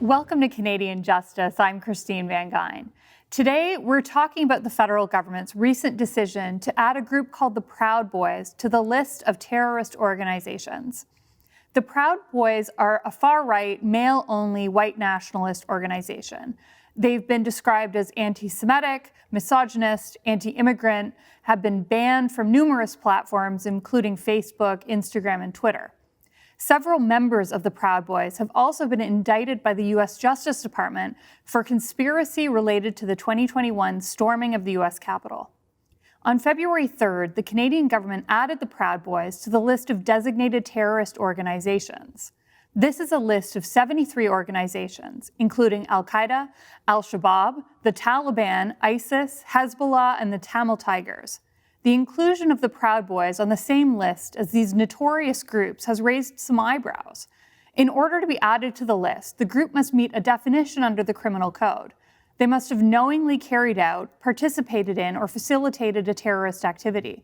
Welcome to Canadian Justice. I'm Christine Van Gyn. Today, we're talking about the federal government's recent decision to add a group called the Proud Boys to the list of terrorist organizations. The Proud Boys are a far-right, male-only white nationalist organization. They've been described as anti-Semitic, misogynist, anti-immigrant, have been banned from numerous platforms, including Facebook, Instagram, and Twitter. Several members of the Proud Boys have also been indicted by the U.S. Justice Department for conspiracy related to the 2021 storming of the U.S. Capitol. On February 3rd, the Canadian government added the Proud Boys to the list of designated terrorist organizations. This is a list of 73 organizations, including Al-Qaeda, Al-Shabaab, the Taliban, ISIS, Hezbollah, and the Tamil Tigers. The inclusion of the Proud Boys on the same list as these notorious groups has raised some eyebrows. In order to be added to the list, the group must meet a definition under the criminal code. They must have knowingly carried out, participated in, or facilitated a terrorist activity.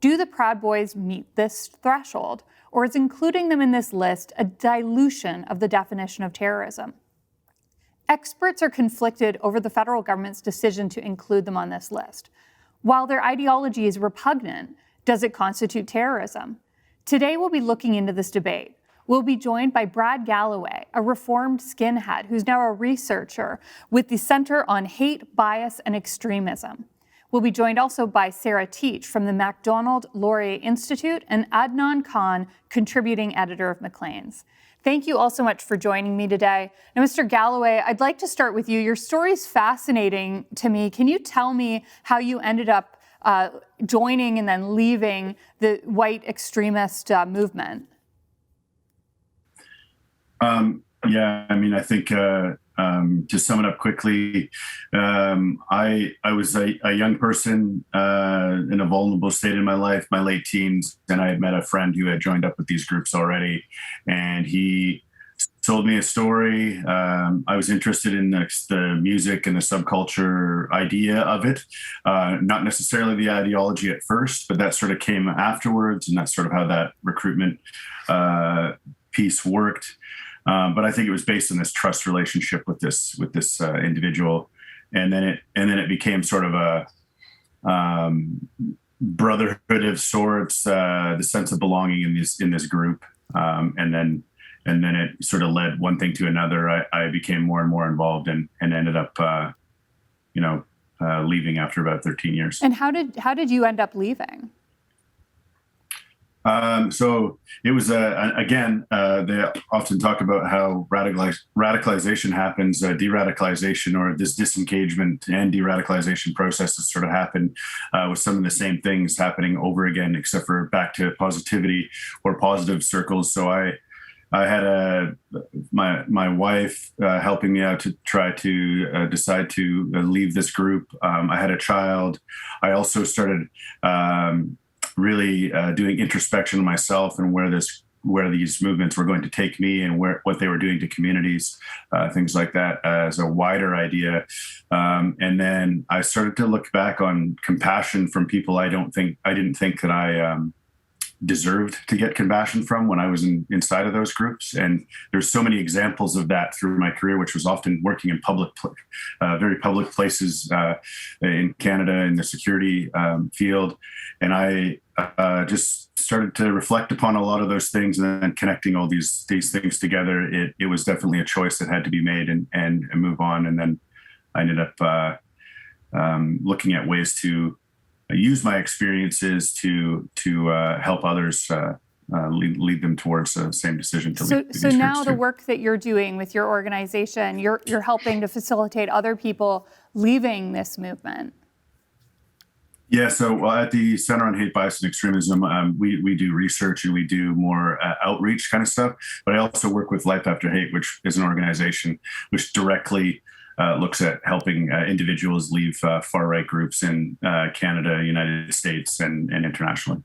Do the Proud Boys meet this threshold, or is including them in this list a dilution of the definition of terrorism? Experts are conflicted over the federal government's decision to include them on this list. While their ideology is repugnant, does it constitute terrorism? Today, we'll be looking into this debate. We'll be joined by Brad Galloway, a reformed skinhead who's now a researcher with the Center on Hate, Bias, and Extremism. We'll be joined also by Sarah Teach from the MacDonald Laurier Institute and Adnan Khan, contributing editor of Maclean's. Thank you all so much for joining me today. Now, Mr. Galloway, I'd like to start with you. Your story is fascinating to me. Can you tell me how you ended up joining and then leaving the white extremist movement? I think to sum it up quickly, I was a young person in a vulnerable state in my life, my late teens, and I had met a friend who had joined up with these groups already, and he told me a story. I was interested in the music and the subculture idea of it, not necessarily the ideology at first, but that sort of came afterwards, and that's sort of how that recruitment piece worked. But I think it was based on this trust relationship with this individual, and then it became sort of a brotherhood of sorts, the sense of belonging in this group, and then it sort of led one thing to another. I became more and more involved, and ended up leaving after about 13 years. And how did you end up leaving? So it was, again, they often talk about how radicalization happens, de-radicalization, or this disengagement and de-radicalization processes sort of happen with some of the same things happening over again, except for back to positivity or positive circles. So I had my wife helping me out to try to decide to leave this group. I had a child. I also started really doing introspection of myself and where these movements were going to take me and what they were doing to communities, things like that as a wider idea. And then I started to look back on compassion from people I didn't think that I deserved to get compassion from when I was inside of those groups. And there's so many examples of that through my career, which was often working in very public places in Canada in the security field. And I just started to reflect upon a lot of those things, and then connecting all these things together. It was definitely a choice that had to be made and move on. And then I ended up looking at ways to use my experiences to help others lead them towards the same decision to leave. So now the work that you're doing with your organization, you're helping to facilitate other people leaving this movement. Yeah, so at the Center on Hate, Bias, and Extremism, we do research and we do more outreach kind of stuff. But I also work with Life After Hate, which is an organization which directly looks at helping individuals leave far-right groups in Canada, United States, and internationally.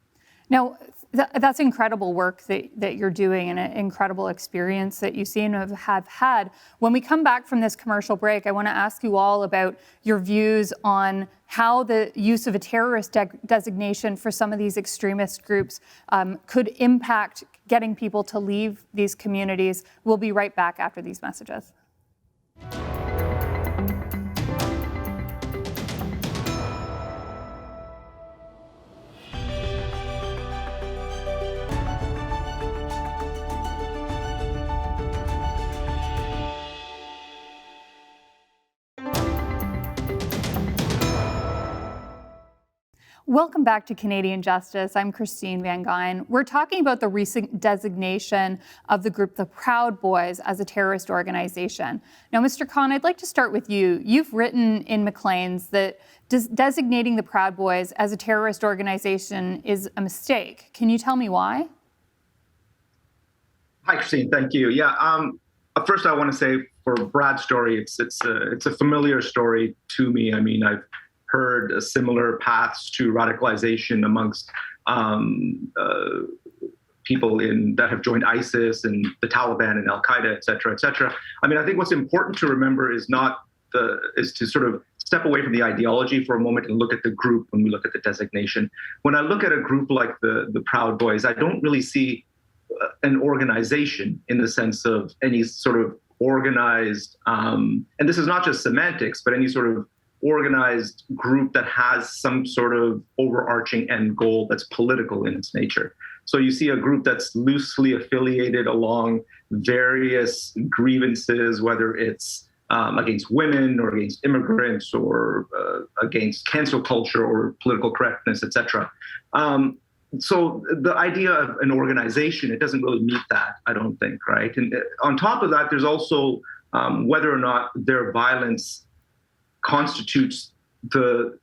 Now, that's incredible work that you're doing and an incredible experience that you seem to have had. When we come back from this commercial break, I want to ask you all about your views on how the use of a terrorist designation for some of these extremist groups could impact getting people to leave these communities. We'll be right back after these messages. Welcome back to Canadian Justice. I'm Christine Van Gyn. We're talking about the recent designation of the group the Proud Boys as a terrorist organization. Now, Mr. Khan, I'd like to start with you. You've written in Maclean's that designating the Proud Boys as a terrorist organization is a mistake. Can you tell me why? Hi, Christine. Thank you. First, I want to say for Brad's story, it's a familiar story to me. I mean, I've heard similar paths to radicalization amongst people that have joined ISIS and the Taliban and Al Qaeda, et cetera, et cetera. I mean, I think what's important to remember is to sort of step away from the ideology for a moment and look at the group when we look at the designation. When I look at a group like the Proud Boys, I don't really see an organization in the sense of any sort of organized, and this is not just semantics, but any sort of organized group that has some sort of overarching end goal that's political in its nature. So you see a group that's loosely affiliated along various grievances, whether it's against women or against immigrants or against cancel culture or political correctness, et cetera. So the idea of an organization, it doesn't really meet that, I don't think, right? And on top of that, there's also whether or not their violence constitutes the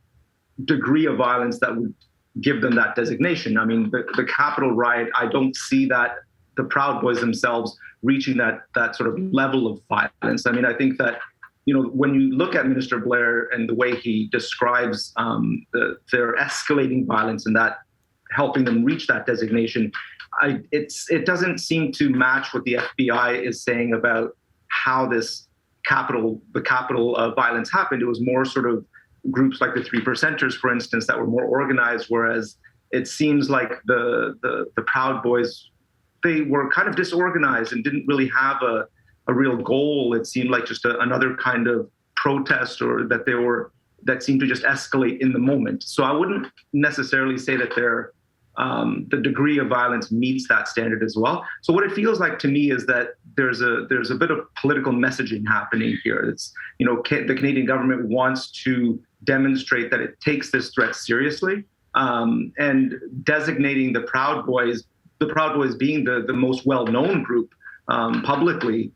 degree of violence that would give them that designation. I mean, the Capitol riot, I don't see that the Proud Boys themselves reaching that sort of level of violence. I mean, I think that, when you look at Minister Blair and the way he describes their escalating violence and that helping them reach that designation, it doesn't seem to match what the FBI is saying about how the Capitol violence happened. It was more sort of groups like the Three Percenters, for instance, that were more organized, whereas it seems like the Proud Boys, they were kind of disorganized and didn't really have a real goal. It seemed like just another kind of protest, or that seemed to just escalate in the moment. So I wouldn't necessarily say that the degree of violence meets that standard as well. So what it feels like to me is that there's a bit of political messaging happening here. It's, the Canadian government wants to demonstrate that it takes this threat seriously, and designating the Proud Boys being the most well-known group publicly,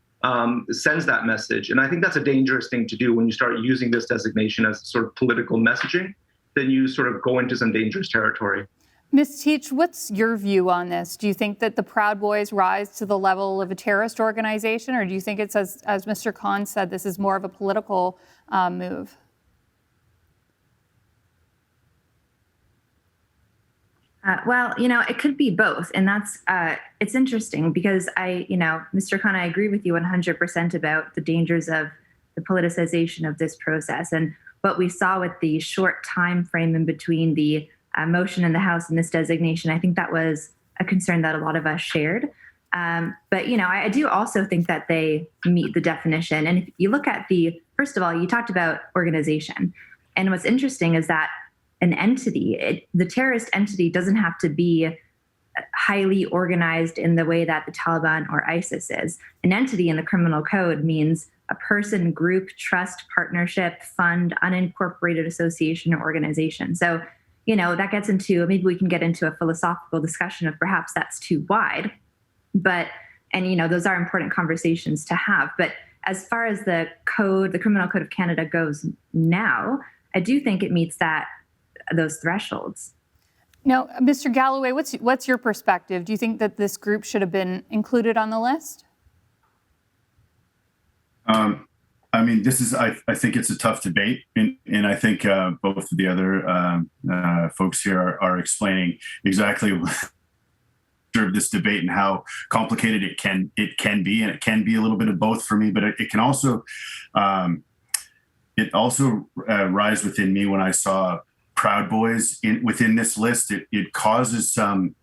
sends that message. And I think that's a dangerous thing to do when you start using this designation as sort of political messaging. Then you sort of go into some dangerous territory. Ms. Teach, what's your view on this? Do you think that the Proud Boys rise to the level of a terrorist organization, or do you think it's, as Mr. Khan said, this is more of a political move? Well, it could be both. And that's, it's interesting because Mr. Khan, I agree with you 100% about the dangers of the politicization of this process. And what we saw with the short time frame in between the motion in the House and this designation, I think that was a concern that a lot of us shared. But, I do also think that they meet the definition. And if you look at first of all, you talked about organization. And what's interesting is that an entity, the terrorist entity doesn't have to be highly organized in the way that the Taliban or ISIS is. An entity in the criminal code means a person, group, trust, partnership, fund, unincorporated association, or organization. So, that gets into, maybe we can get into a philosophical discussion of perhaps that's too wide, and those are important conversations to have. But as far as the Criminal Code of Canada goes now, I do think it meets those thresholds. Now, Mr. Galloway, what's your perspective? Do you think that this group should have been included on the list? I mean, I think it's a tough debate, and I think both of the other folks here are explaining exactly this debate and how complicated it can be, and it can be a little bit of both for me, but it can also rise within me when I saw Proud Boys within this list. It causes some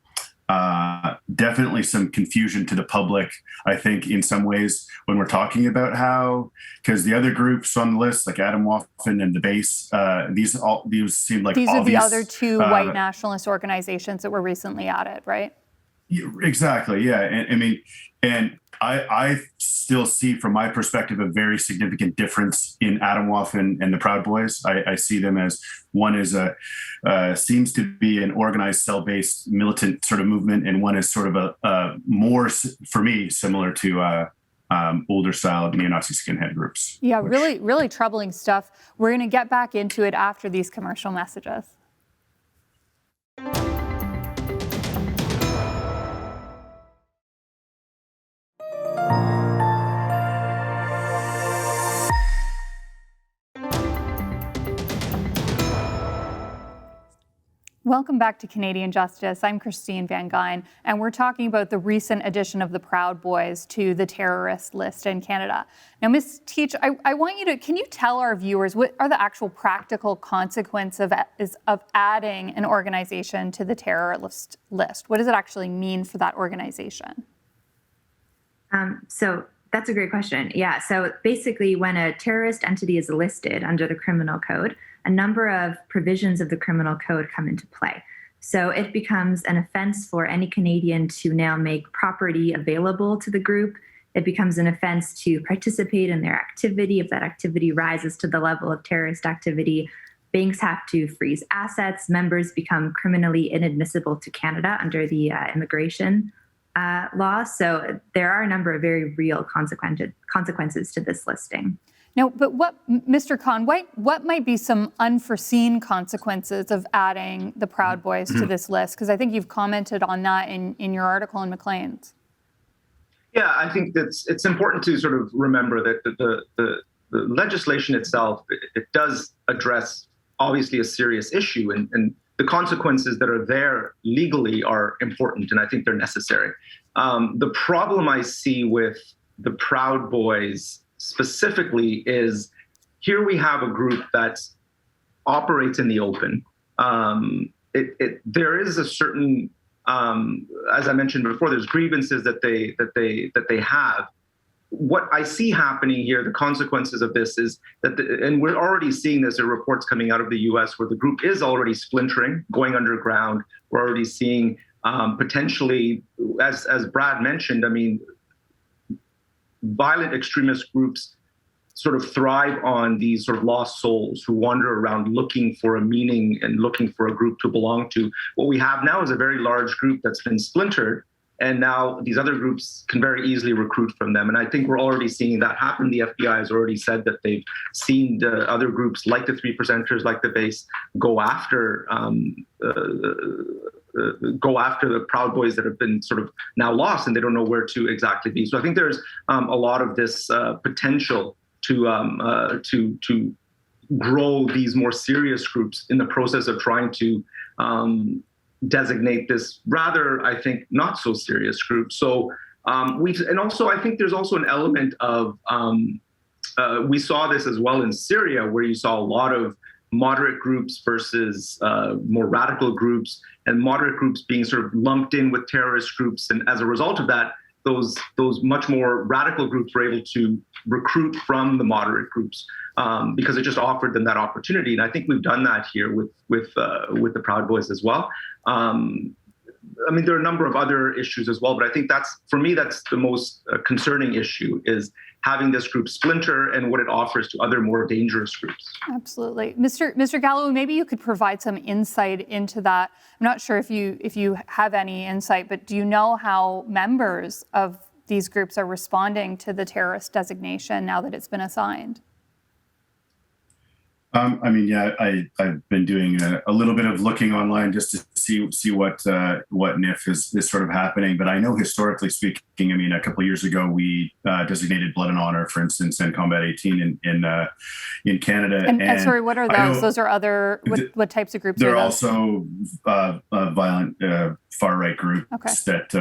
definitely some confusion to the public, I think, in some ways when we're talking about how, because the other groups on the list, like Adam Waffen and the Base, these seem like these obvious, are the other two white nationalist organizations that were recently added, right? Exactly. Yeah. And I mean, and I still see from my perspective a very significant difference in Adamwalf and the Proud Boys. I see them as one is seems to be an organized cell-based militant sort of movement, and one is sort of a more, for me, similar to older style neo-Nazi skinhead groups. Yeah, really, really troubling stuff. We're going to get back into it after these commercial messages. Welcome back to Canadian Justice. I'm Christine Van Gyn, and we're talking about the recent addition of the Proud Boys to the terrorist list in Canada. Now, Ms. Teach, I want you to, can you tell our viewers what are the actual practical consequences of adding an organization to the terrorist list? What does it actually mean for that organization? So that's a great question. Yeah. So basically, when a terrorist entity is listed under the criminal code, a number of provisions of the criminal code come into play. So it becomes an offense for any Canadian to now make property available to the group. It becomes an offense to participate in their activity. If that activity rises to the level of terrorist activity, banks have to freeze assets. Members become criminally inadmissible to Canada under the immigration law. So there are a number of very real consequences to this listing. Now, but Mr. Khan, what might be some unforeseen consequences of adding the Proud Boys to this list? Because I think you've commented on that in your article in Maclean's. Yeah, I think it's important to sort of remember that the legislation itself, it does address obviously a serious issue, and the consequences that are there legally are important, and I think they're necessary. The problem I see with the Proud Boys specifically is here we have a group that operates in the open. There is a certain, as I mentioned before, there's grievances that they have. What I see happening here, the consequences of this is that, and we're already seeing this, there are reports coming out of the US where the group is already splintering, going underground. We're already seeing potentially, as Brad mentioned, I mean, violent extremist groups sort of thrive on these sort of lost souls who wander around looking for a meaning and looking for a group to belong to. What we have now is a very large group that's been splintered, and now these other groups can very easily recruit from them. And I think we're already seeing that happen. The FBI has already said that they've seen the other groups like the 3%ers, like the base, go after the Proud Boys that have been sort of now lost, and they don't know where to exactly be. So I think there's a lot of this potential to grow these more serious groups in the process of trying to designate this rather, I think, not so serious group. So and also I think there's also an element of we saw this as well in Syria, where you saw a lot of moderate groups versus more radical groups, and moderate groups being sort of lumped in with terrorist groups. And as a result of that, those much more radical groups were able to recruit from the moderate groups because it just offered them that opportunity. And I think we've done that here with the Proud Boys as well. I mean, there are a number of other issues as well, but I think that's the most concerning issue, is having this group splinter and what it offers to other more dangerous groups. Absolutely. Mr. Galloway, maybe you could provide some insight into that. I'm not sure if you have any insight, but do you know how members of these groups are responding to the terrorist designation now that it's been assigned? I mean, yeah, I've been doing a little bit of looking online just to see what NIF is sort of happening. But I know historically speaking, I mean, a couple of years ago, we designated Blood and Honor, for instance, and Combat 18 in Canada. And sorry, what are those? Those are other, what types of groups are those? They're also violent far-right groups that,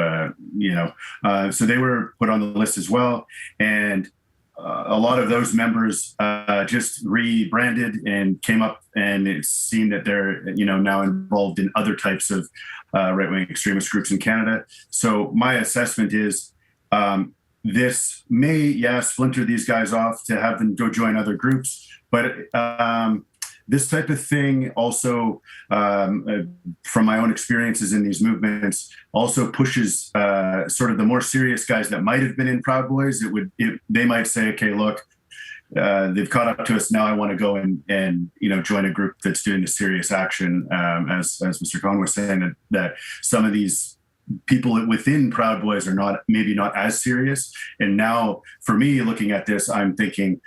so they were put on the list as well. And a lot of those members just rebranded and came up, and it's seen that they're now involved in other types of right-wing extremist groups in Canada. So my assessment is this may splinter these guys off to have them go join other groups, but this type of thing also, from my own experiences in these movements, also pushes sort of the more serious guys that might have been in Proud Boys. They might say, okay, look, they've caught up to us. Now I want to go and join a group that's doing the serious action. As Mr. Cohn was saying, that some of these people within Proud Boys are maybe not as serious. And now, for me, looking at this, I'm thinking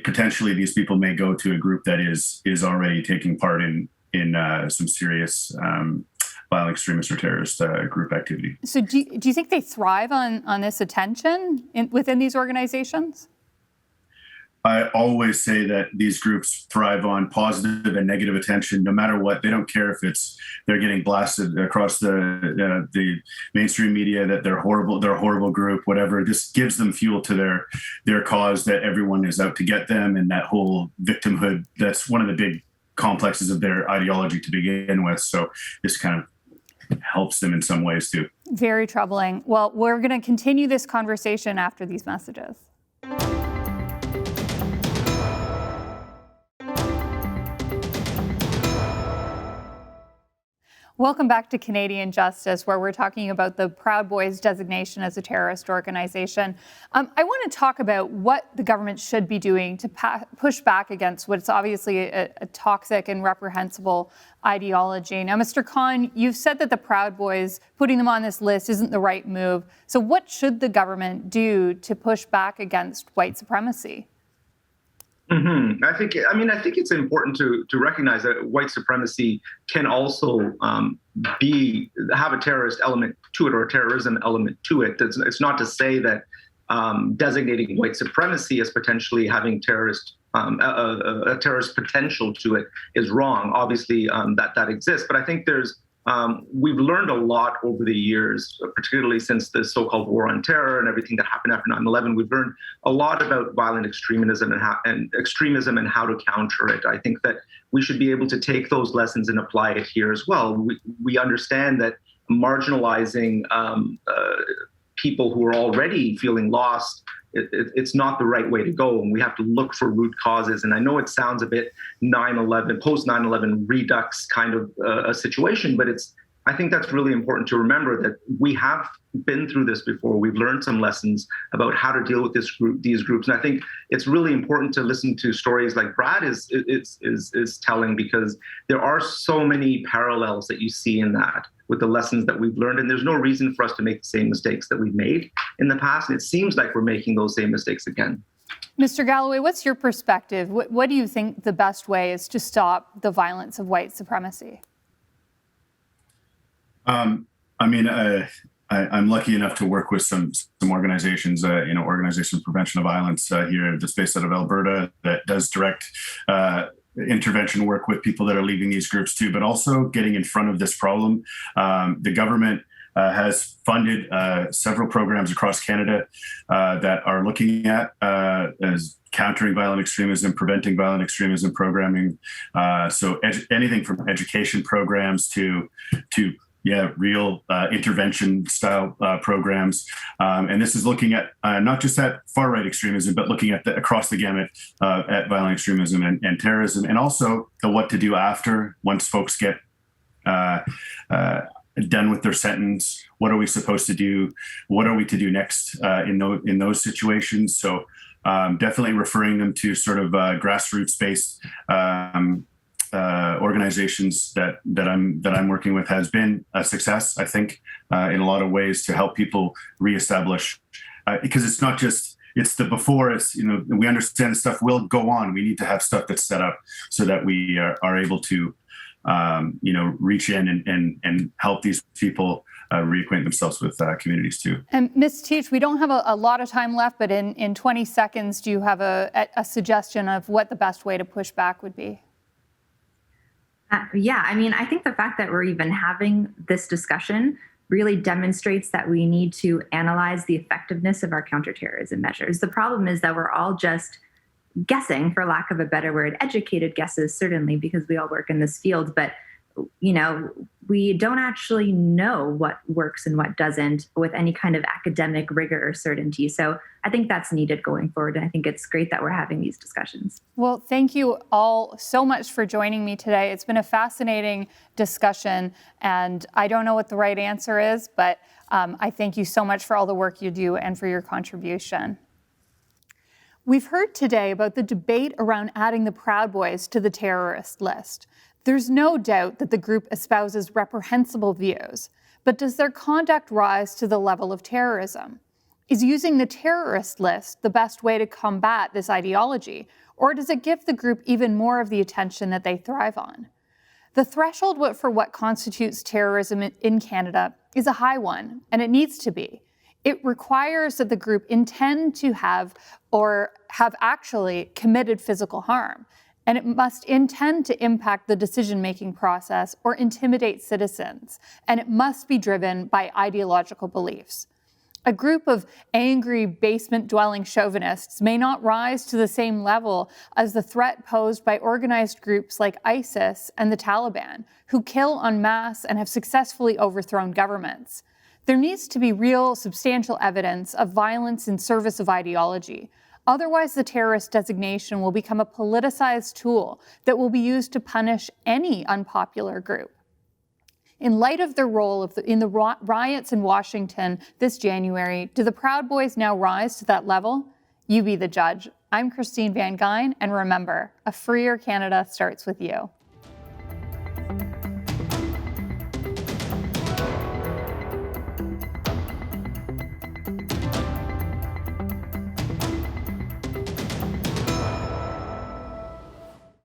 potentially these people may go to a group that is already taking part in some serious violent extremist or terrorist group activity. So do you think they thrive on this attention within these organizations? I always say that these groups thrive on positive and negative attention, no matter what. They don't care if they're getting blasted across the mainstream media that they're a horrible group, whatever. This gives them fuel to their cause, that everyone is out to get them, and that whole victimhood. That's one of the big complexes of their ideology to begin with. So this kind of helps them in some ways too. Very troubling. Well, we're going to continue this conversation after these messages. Welcome back to Canadian Justice, where we're talking about the Proud Boys designation as a terrorist organization. I want to talk about what the government should be doing to push back against what's obviously a toxic and reprehensible ideology. Now, Mr. Cohn, you've said that the Proud Boys, putting them on this list isn't the right move. So what should the government do to push back against white supremacy? Mm-hmm. I think it's important to recognize that white supremacy can also have a terrorist element to it, or a terrorism element to it. It's not to say that designating white supremacy as potentially having a terrorist potential to it is wrong. Obviously, that exists, but I think we've learned a lot over the years, particularly since the so-called war on terror and everything that happened after 9/11. We've learned a lot about violent extremism and how to counter it. I think that we should be able to take those lessons and apply it here as well. We understand that marginalizing people who are already feeling lost, it's not the right way to go, and we have to look for root causes. And I know it sounds a bit post 9/11 redux kind of a situation, but I think that's really important to remember, that we have been through this before. We've learned some lessons about how to deal with these groups, and I think it's really important to listen to stories like Brad is telling, because there are so many parallels that you see in that with the lessons that we've learned, and there's no reason for us to make the same mistakes that we've made in the past. And it seems like we're making those same mistakes again. Mr. Galloway, what's your perspective? What do you think the best way is to stop the violence of white supremacy? I'm lucky enough to work with some organizations, Organization for Prevention of Violence here, just based out of Alberta, that does direct intervention work with people that are leaving these groups too, but also getting in front of this problem. The government has funded several programs across Canada that are looking at as countering violent extremism, preventing violent extremism programming. So anything from education programs to real intervention style programs. And this is looking at not just at far right extremism, but looking at across the gamut at violent extremism and terrorism, and also the what to do after, once folks get done with their sentence. What are we supposed to do? What are we to do next in those situations? So definitely referring them to sort of grassroots based organizations that I'm working with has been a success, I think, in a lot of ways, to help people reestablish, because it's not just the before. It's we understand stuff will go on. We need to have stuff that's set up so that we are able to reach in and help these people reacquaint themselves with communities too. And Ms. Teach, we don't have a lot of time left, but in 20 seconds, do you have a suggestion of what the best way to push back would be? I think the fact that we're even having this discussion really demonstrates that we need to analyze the effectiveness of our counterterrorism measures. The problem is that we're all just guessing, for lack of a better word, educated guesses, certainly, because we all work in this field, but we don't actually know what works and what doesn't with any kind of academic rigor or certainty. So I think that's needed going forward. And I think it's great that we're having these discussions. Well, thank you all so much for joining me today. It's been a fascinating discussion, and I don't know what the right answer is, but I thank you so much for all the work you do and for your contribution. We've heard today about the debate around adding the Proud Boys to the terrorist list. There's no doubt that the group espouses reprehensible views, but does their conduct rise to the level of terrorism? Is using the terrorist list the best way to combat this ideology, or does it give the group even more of the attention that they thrive on? The threshold for what constitutes terrorism in Canada is a high one, and it needs to be. It requires that the group intend to have or have actually committed physical harm, and it must intend to impact the decision-making process or intimidate citizens, and it must be driven by ideological beliefs. A group of angry, basement-dwelling chauvinists may not rise to the same level as the threat posed by organized groups like ISIS and the Taliban, who kill en masse and have successfully overthrown governments. There needs to be real, substantial evidence of violence in service of ideology. Otherwise, the terrorist designation will become a politicized tool that will be used to punish any unpopular group. In light of their role in the riots in Washington this January, do the Proud Boys now rise to that level? You be the judge. I'm Christine Van Gyn, and remember, a freer Canada starts with you.